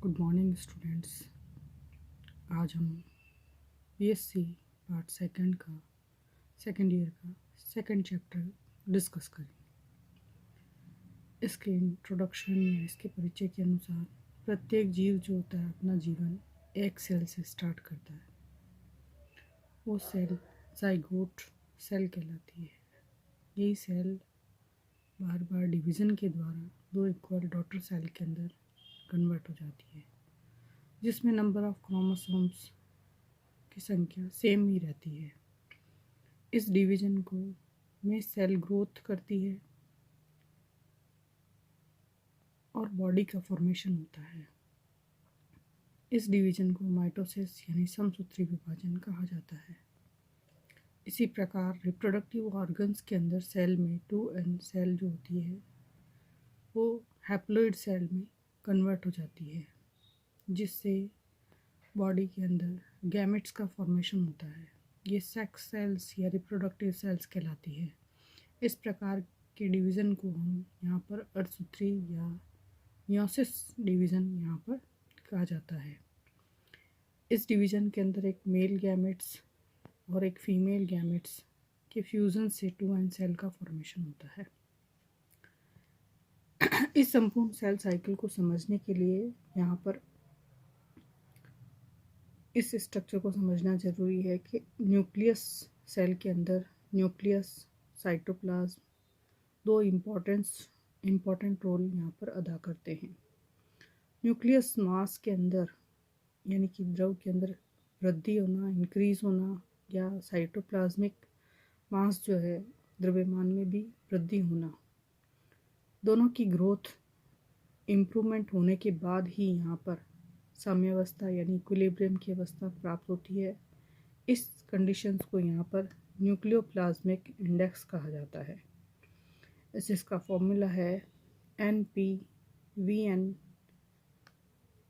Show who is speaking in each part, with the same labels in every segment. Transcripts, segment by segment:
Speaker 1: Good morning students. आज हम BSc part second year का सेकंड चैप्टर डिस्कस करेंगे। इसके इंट्रोडक्शन या इसके परिचय के अनुसार प्रत्येक जीव जो होता है अपना जीवन एक सेल से स्टार्ट करता है। वो सेल जाइगोट सेल कहलाती है। यही सेल बार बार डिवीज़न के द्वारा दो इक्वल डॉटर सेल के अंदर कन्वर्ट हो जाती है, जिसमें नंबर ऑफ क्रोमोसोम्स की संख्या सेम ही रहती है। इस डिवीज़न को में सेल ग्रोथ करती है और बॉडी का फॉर्मेशन होता है। इस डिवीज़न को माइटोसिस यानी समसूत्री विभाजन कहा जाता है। इसी प्रकार रिप्रोडक्टिव ऑर्गन्स के अंदर सेल में 2n सेल जो होती है वो हैप्लॉइड सेल में कन्वर्ट हो जाती है, जिससे बॉडी के अंदर गैमेट्स का फॉर्मेशन होता है। ये सेक्स सेल्स या रिप्रोडक्टिव सेल्स कहलाती है। इस प्रकार के डिवीज़न को हम यहाँ पर अर्धसूत्री या मियोसिस डिवीज़न यहाँ पर कहा जाता है। इस डिवीज़न के अंदर एक मेल गैमेट्स और एक फीमेल गैमेट्स के फ्यूज़न से 2n सेल का फॉर्मेशन होता है। इस संपूर्ण सेल साइकिल को समझने के लिए यहाँ पर इस स्ट्रक्चर को समझना ज़रूरी है कि न्यूक्लियस सेल के अंदर न्यूक्लियस साइटोप्लाज्म दो इम्पॉर्टेंट रोल यहाँ पर अदा करते हैं। न्यूक्लियस मास के अंदर यानी कि द्रव के अंदर वृद्धि होना, इंक्रीज होना, या साइटोप्लाज्मिक मास जो है द्रव्यमान में भी वृद्धि होना, दोनों की ग्रोथ इम्प्रूवमेंट होने के बाद ही यहाँ पर साम्यावस्था यानी इक्विलिब्रियम की अवस्था प्राप्त होती है। इस कंडीशंस को यहाँ पर न्यूक्लियोप्लाज्मिक इंडेक्स कहा जाता है। इसका फॉर्मूला है NP/VN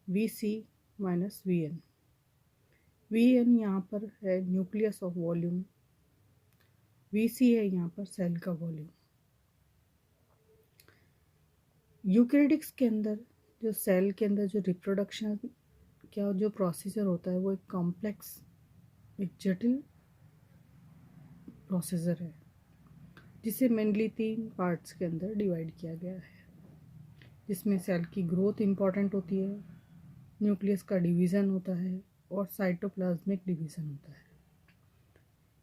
Speaker 1: VC minus VN। VN यहाँ पर है न्यूक्लियस ऑफ वॉल्यूम, VC है यहाँ पर सेल का वॉल्यूम। यूकैरियोटिक्स के अंदर जो सेल के अंदर जो रिप्रोडक्शन क्या जो प्रोसीजर होता है वो एक कॉम्प्लेक्स, एक जटिल प्रोसीजर है, जिसे मेनली 3 पार्ट्स के अंदर डिवाइड किया गया है, जिसमें सेल की ग्रोथ इम्पॉर्टेंट होती है, न्यूक्लियस का डिवीज़न होता है और साइटोप्लाज्मिक डिवीज़न होता है।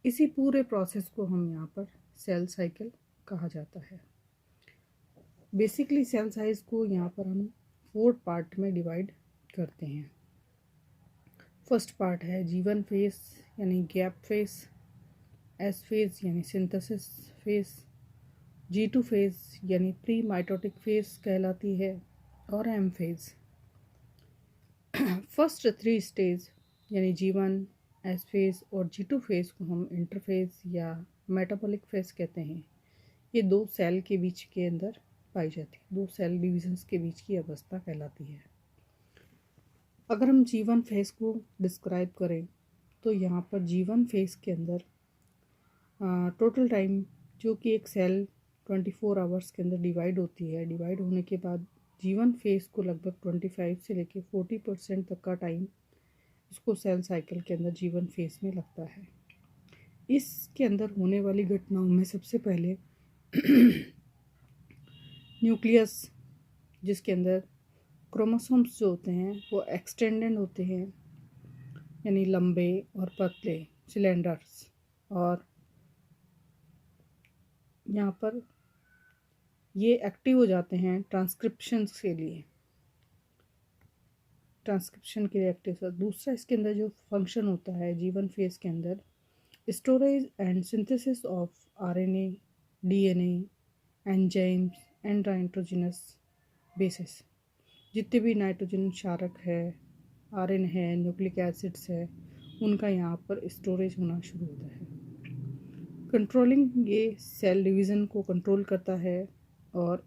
Speaker 1: इसी पूरे प्रोसेस को हम यहाँ पर सेल साइकिल कहा जाता है। बेसिकली सेल साइज को यहाँ पर हम 4 पार्ट में डिवाइड करते हैं। फर्स्ट पार्ट है G1 फेस यानी गैप फेस, S फेज यानी सिंथेसिस फेस, G2 फेज यानी प्री माइटोटिक फेस कहलाती है, और M फेज। फर्स्ट 3 स्टेज यानी G1, S फेज और G2 फेज को हम इंटरफेज या मेटाबॉलिक फेज कहते हैं। ये दो सेल के बीच के अंदर पाई जाती है, दो सेल डिविजन्स के बीच की अवस्था कहलाती है। अगर हम G1 फेज को डिस्क्राइब करें तो यहाँ पर G1 फेज के अंदर टोटल टाइम जो कि एक सेल 24 आवर्स के अंदर डिवाइड होती है, डिवाइड होने के बाद G1 फेज को लगभग 25 से लेके 40% तक का टाइम इसको सेल साइकिल के अंदर G1 फेज में लगता है। इसके अंदर होने वाली घटनाओं में सबसे पहले न्यूक्लियस, जिसके अंदर क्रोमोसोम्स जो होते हैं वो एक्सटेंडेड होते हैं यानी लंबे और पतले सिलेंडर्स, और यहाँ पर ये एक्टिव हो जाते हैं ट्रांसक्रिप्शन के लिए एक्टिव। दूसरा इसके अंदर जो फंक्शन होता है G1 फेज के अंदर, storage and synthesis of RNA, DNA, enzymes and nitrogenous bases. जितने भी नाइट्रोजन क्षारक है, RNA है, न्यूक्लिक एसिड्स है, उनका यहाँ पर स्टोरेज होना शुरू होता है। कंट्रोलिंग ये सेल डिवीज़न को कंट्रोल करता है, और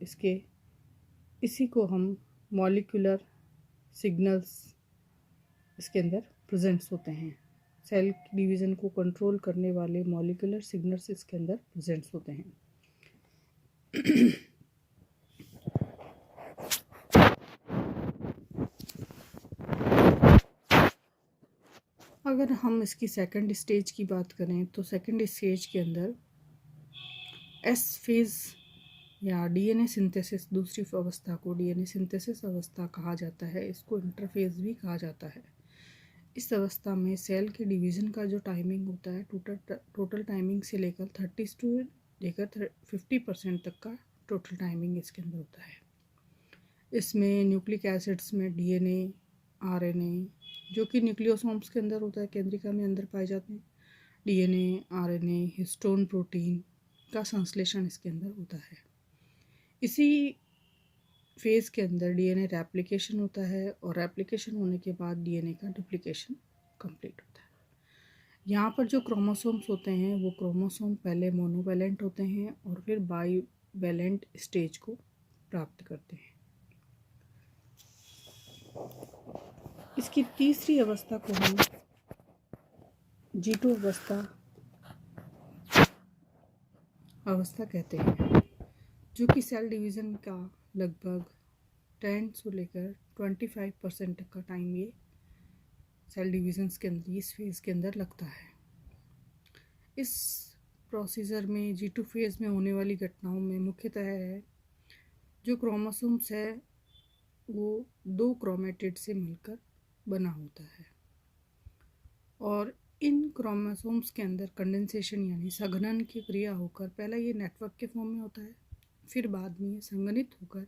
Speaker 1: इसी को हम मॉलिक्यूलर सिग्नल्स इसके अंदर प्रेजेंट्स होते हैं। सेल डिवीज़न को कंट्रोल करने वाले मॉलिक्यूलर सिग्नल्स इसके अंदर प्रेजेंट्स होते हैं। अगर हम इसकी सेकंड स्टेज की बात करें तो सेकंड स्टेज के अंदर एस फेज़ या डीएनए सिंथेसिस, दूसरी अवस्था को डीएनए सिंथेसिस अवस्था कहा जाता है। इसको इंटरफेज भी कहा जाता है। इस अवस्था में सेल के डिवीज़न का जो टाइमिंग होता है, टोटल टाइमिंग से लेकर 30 to लेकर 50% तक का टोटल टाइमिंग इसके अंदर होता है। इसमें न्यूक्लिक एसिड्स में डीएनए, आरएनए, जो कि न्यूक्लियोसोम्स के अंदर होता है, केंद्रिका में अंदर पाए जाते हैं, डीएनए, आरएनए, हिस्टोन प्रोटीन का संश्लेषण इसके अंदर होता है। इसी फेज़ के अंदर डीएनए रेप्लिकेशन होता है और रेप्लिकेशन होने के बाद डीएनए का डुप्लीकेशन कंप्लीट होता है। यहाँ पर जो क्रोमोसोम्स होते हैं वो क्रोमोसोम पहले मोनोवैलेंट होते हैं और फिर बाईवैलेंट स्टेज को प्राप्त करते हैं। इसकी तीसरी अवस्था को हम G2 अवस्था कहते हैं, जो कि सेल डिवीज़न का लगभग 10 से लेकर 25% तक का टाइम ये सेल डिवीजन्स के अंदर, इस फेज़ के अंदर लगता है। इस प्रोसीजर में G2 फेज़ में होने वाली घटनाओं में मुख्यतः है जो क्रोमोसोम्स है वो 2 क्रोमेटिड से मिलकर बना होता है और इन क्रोमोसोम्स के अंदर कंडेंसेशन यानी संघनन की क्रिया होकर पहला ये नेटवर्क के फॉर्म में होता है, फिर बाद में ये संघनित होकर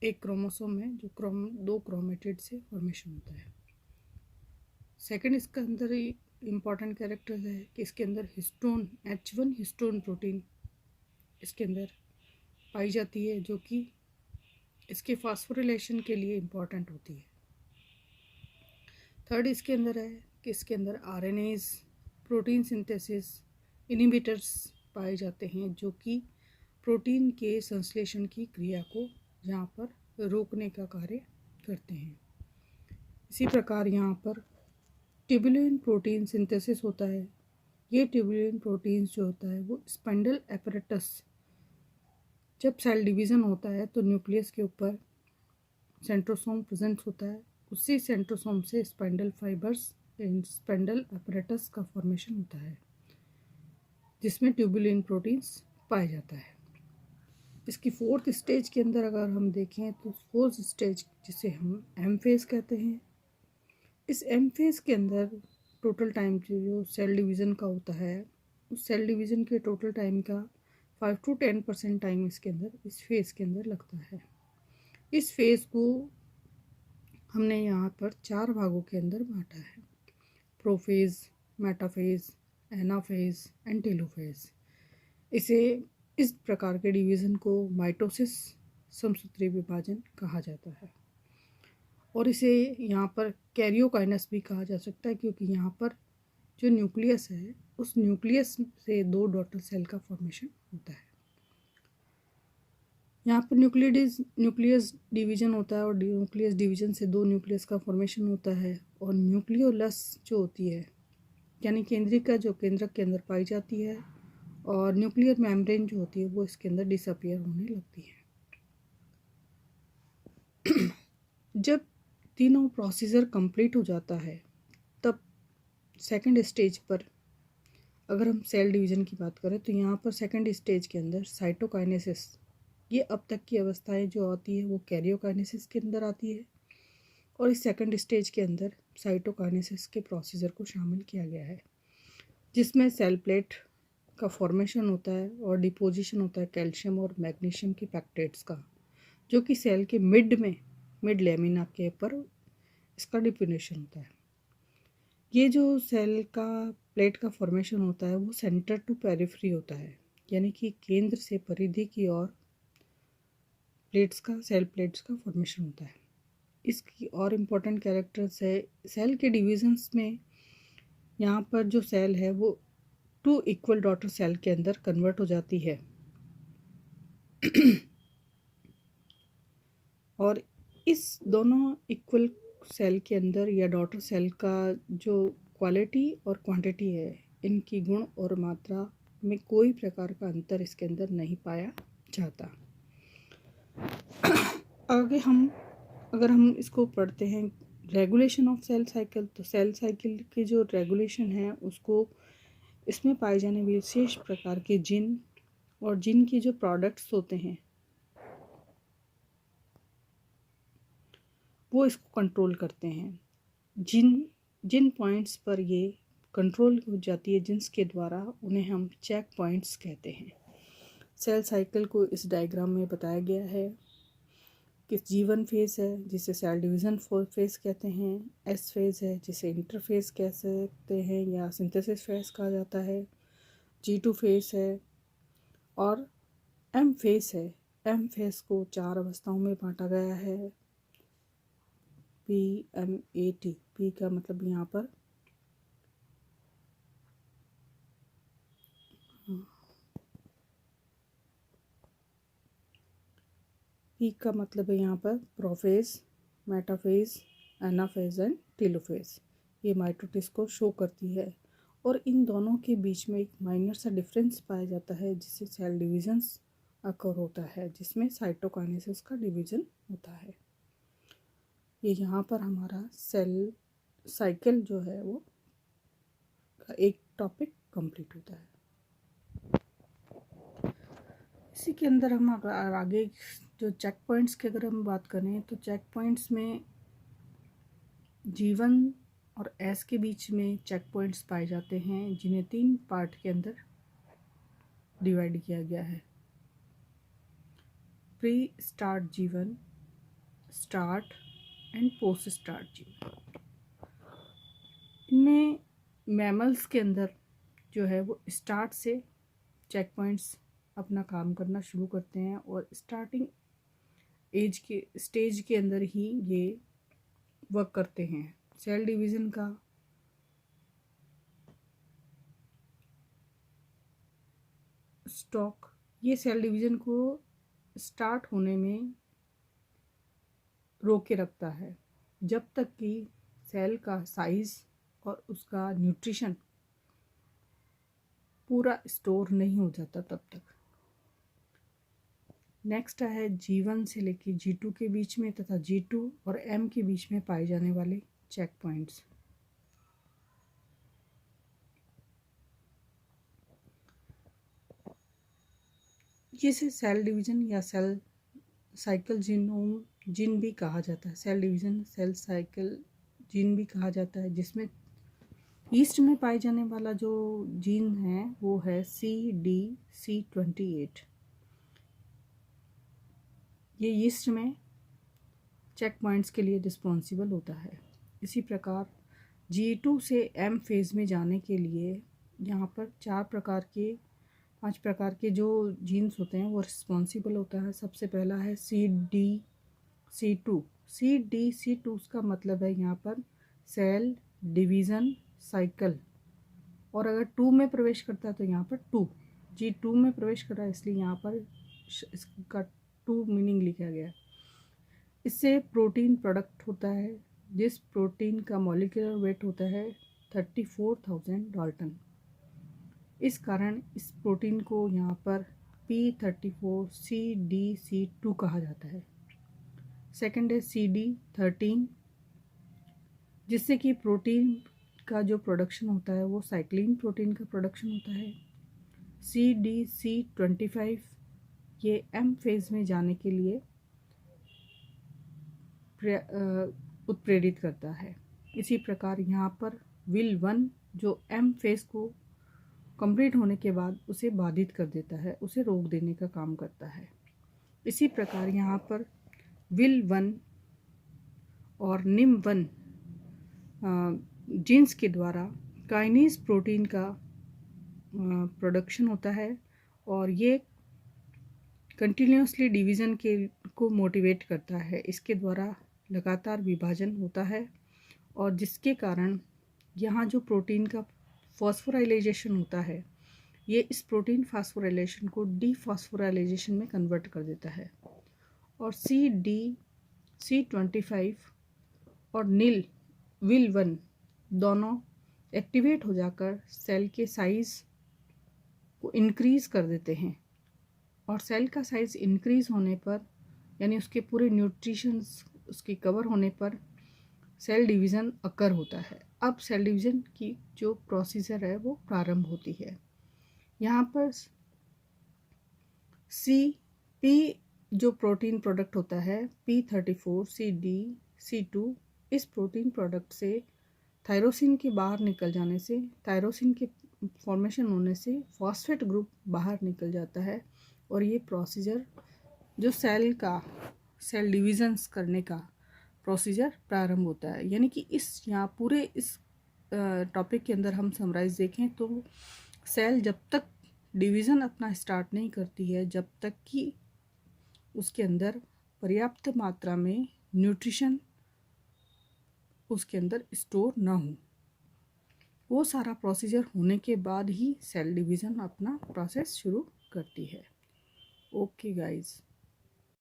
Speaker 1: एक क्रोमोसोम में जो 2 क्रोमेटिड से फॉर्मेशन होता है। सेकंड इसके अंदर इम्पॉर्टेंट कैरेक्टर है कि इसके अंदर हिस्टोन H1 हिस्टोन प्रोटीन इसके अंदर पाई जाती है, जो कि इसके फास्फोरिलेशन के लिए इम्पॉर्टेंट होती है। थर्ड इसके अंदर है कि इसके अंदर आरएनएज, प्रोटीन सिंथेसिस इनहिबिटर्स पाए जाते हैं, जो कि प्रोटीन के संश्लेषण की क्रिया को यहाँ पर रोकने का कार्य करते हैं। इसी प्रकार यहाँ पर ट्यूबुलिन प्रोटीन सिंथेसिस होता है। ये ट्यूबुलिन प्रोटीन्स जो होता है वो स्पाइंडल एपरेटस, जब सेल डिवीज़न होता है तो न्यूक्लियस के ऊपर सेंट्रोसोम प्रेजेंट होता है, उसी सेंट्रोसोम से स्पाइंडल फाइबर्स, स्पाइंडल एपरेटस का फॉर्मेशन होता है, जिसमें ट्यूबुलिन प्रोटीन्स पाया जाता है। इसकी फोर्थ स्टेज के अंदर अगर हम देखें तो फोर्थ स्टेज, जिसे हम एम फेज़ कहते हैं, इस एम फेज़ के अंदर टोटल टाइम जो सेल डिवीज़न का होता है, उस सेल डिवीज़न के टोटल टाइम का 5 to 10% टाइम इसके अंदर, इस फेज़ के अंदर लगता है। इस फेज़ को हमने यहाँ पर 4 भागों के अंदर बांटा है: प्रोफेज़, मेटाफेज़, एनाफेज़ एंड टेलोफेज़। इसे इस प्रकार के डिवीज़न को माइटोसिस, समसूत्री विभाजन कहा जाता है और इसे यहाँ पर कैरियोकाइनस भी कहा जा सकता है, क्योंकि यहाँ पर जो न्यूक्लियस है उस न्यूक्लियस से 2 डॉटर सेल का फॉर्मेशन होता है। यहाँ पर न्यूक्लियस डिवीजन होता है और न्यूक्लियस डिवीजन से 2 न्यूक्लियस का फॉर्मेशन होता है और न्यूक्लियोलस जो होती है यानी केंद्रिका जो केंद्रक के अंदर पाई जाती है और न्यूक्लियर मेम्ब्रेन जो होती है वो इसके अंदर डिसअपियर होने लगती है। जब तीनों प्रोसीजर कंप्लीट हो जाता है तब सेकंड स्टेज पर अगर हम सेल डिवीज़न की बात करें तो यहाँ पर सेकंड स्टेज के अंदर साइटोकाइनेसिस, ये अब तक की अवस्थाएं जो आती है वो कैरियोकाइनेसिस के अंदर आती है और इस सेकंड स्टेज के अंदर साइटोकाइनेसिस के प्रोसीजर को शामिल किया गया है, जिसमें सेल प्लेट का फॉर्मेशन होता है और डिपोजिशन होता है कैल्शियम और मैग्नीशियम की पैक्टेट्स का, जो कि सेल के मिड लेमिना के ऊपर इसका डिपोजिशन होता है। ये जो सेल का प्लेट का फॉर्मेशन होता है वो सेंटर टू पेरिफेरी होता है, यानी कि केंद्र से परिधि की ओर सेल प्लेट्स का फॉर्मेशन होता है। इसकी और इम्पोर्टेंट कैरेक्टर्स है सेल के डिविजन्स में, यहाँ पर जो सेल है वो 2 इक्वल डॉटर सेल के अंदर कन्वर्ट हो जाती है और इस दोनों इक्वल सेल के अंदर या डॉटर सेल का जो क्वालिटी और क्वांटिटी है, इनकी गुण और मात्रा में कोई प्रकार का अंतर इसके अंदर नहीं पाया जाता। आगे अगर हम इसको पढ़ते हैं रेगुलेशन ऑफ सेल साइकिल, तो सेल साइकिल की जो रेगुलेशन है उसको इसमें पाए जाने विशेष प्रकार के जीन और जीन के जो प्रोडक्ट्स होते हैं वो इसको कंट्रोल करते हैं। जिन जिन पॉइंट्स पर ये कंट्रोल हो जाती है जिन्स के द्वारा उन्हें हम चेक पॉइंट्स कहते हैं। सेल साइकिल को इस डायग्राम में बताया गया है कि G1 फेज है जिसे सेल डिवीज़न फेज कहते हैं, S फेज है जिसे इंटरफेज कह सकते हैं या सिंथेसिस फेज कहा जाता है, G2 फेज है और M फेज है। M फेज को 4 अवस्थाओं में बांटा गया है, PMAT। P का मतलब यहाँ पर P का मतलब है यहाँ पर prophase, metaphase, anaphase and telophase. ये माइटोसिस को शो करती है और इन दोनों के बीच में एक माइनर सा डिफरेंस पाया जाता है जिससे सेल डिविजन्स अकर होता है, जिसमें साइटोकाइनेसिस का डिवीजन होता है। ये यहाँ पर हमारा सेल साइकिल जो है वो एक टॉपिक कंप्लीट होता है। इसी के अंदर हम अगर आगे जो चेक पॉइंट्स की अगर हम बात करें तो चेक पॉइंट्स में G1 और S के बीच में चेक पॉइंट्स पाए जाते हैं जिन्हें 3 पार्ट के अंदर डिवाइड किया गया है। Pre start G1, start and post start G1। इनमें मैमल्स के अंदर जो है वो स्टार्ट से चेक पॉइंट्स अपना काम करना शुरू करते हैं और स्टार्टिंग एज के स्टेज के अंदर ही ये वर्क करते हैं। सेल डिवीज़न का स्टॉक ये सेल डिवीज़न को स्टार्ट होने में रोक के रखता है जब तक कि सेल का साइज़ और उसका न्यूट्रिशन पूरा स्टोर नहीं हो जाता तब तक। नेक्स्ट है G1 से लेकर G2 के बीच में तथा G2 और M के बीच में पाए जाने वाले चेक पॉइंट्स। जिसे सेल डिवीज़न या सेल साइकिल जीन भी कहा जाता है। Cell division cell cycle gene भी कहा जाता है, जिसमें ईस्ट में पाए जाने वाला जो जीन है वो है CDC28। ये ईस्ट में चेक पॉइंट्स के लिए रिस्पॉन्सिबल होता है। इसी प्रकार G2 से M फेज़ में जाने के लिए यहाँ पर 5 प्रकार के जो जीन्स होते हैं वो रिस्पॉन्सिबल होता है। सबसे पहला है CDC2। CDC2 का मतलब है यहाँ पर सेल डिवीज़न साइकिल, और अगर 2 में प्रवेश करता है तो यहाँ पर 2 G2 में प्रवेश कर रहा है इसलिए यहाँ पर इसका 2 मीनिंग लिखा गया। इससे प्रोटीन प्रोडक्ट होता है जिस प्रोटीन का मॉलिक्यूलर वेट होता है 34,000 डाल्टन। इस कारण इस प्रोटीन को यहाँ पर P34CDC2 कहा जाता है। सेकंड है CD13, जिससे कि प्रोटीन का जो प्रोडक्शन होता है वो साइक्लिन प्रोटीन का प्रोडक्शन होता है। CDC25 ये M फेज़ में जाने के लिए उत्प्रेरित करता है। इसी प्रकार यहाँ पर WIL1 जो M फेज़ को कंप्लीट होने के बाद उसे बाधित कर देता है, उसे रोक देने का काम करता है। इसी प्रकार यहाँ पर WIL1 और NIM1 जीन्स के द्वारा काइनेज प्रोटीन का प्रोडक्शन होता है और ये कंटिन्यूसली डिवीज़न को मोटिवेट करता है। इसके द्वारा लगातार विभाजन होता है और जिसके कारण यहाँ जो प्रोटीन का फॉस्फोराइलेशन होता है ये इस प्रोटीन फॉस्फोराइलेशन को डीफॉस्फोराइलेशन में कन्वर्ट कर देता है। और CDC25 और WIL1 दोनों एक्टिवेट हो जाकर सेल के साइज़ को इंक्रीज़ कर देते हैं और सेल का साइज़ इंक्रीज़ होने पर यानी उसके पूरे न्यूट्रिशंस उसके कवर होने पर सेल डिवीज़न अकर होता है। अब सेल डिवीज़न की जो प्रोसीजर है वो प्रारंभ होती है। यहाँ पर पी जो प्रोटीन प्रोडक्ट होता है P34 CD C2, इस प्रोटीन प्रोडक्ट से थायरोसिन के बाहर निकल जाने से, थायरोसिन के फॉर्मेशन होने से फॉस्फेट ग्रुप बाहर निकल जाता है और ये प्रोसीजर जो सेल डिविजन्स करने का प्रोसीजर प्रारंभ होता है। यानी कि यहाँ पूरे इस टॉपिक के अंदर हम समराइज देखें तो सेल जब तक डिवीज़न अपना स्टार्ट नहीं करती है, जब तक कि उसके अंदर पर्याप्त मात्रा में न्यूट्रिशन उसके अंदर स्टोर ना हो, वो सारा प्रोसीजर होने के बाद ही सेल डिवीज़न अपना प्रोसेस शुरू करती है। Okay guys.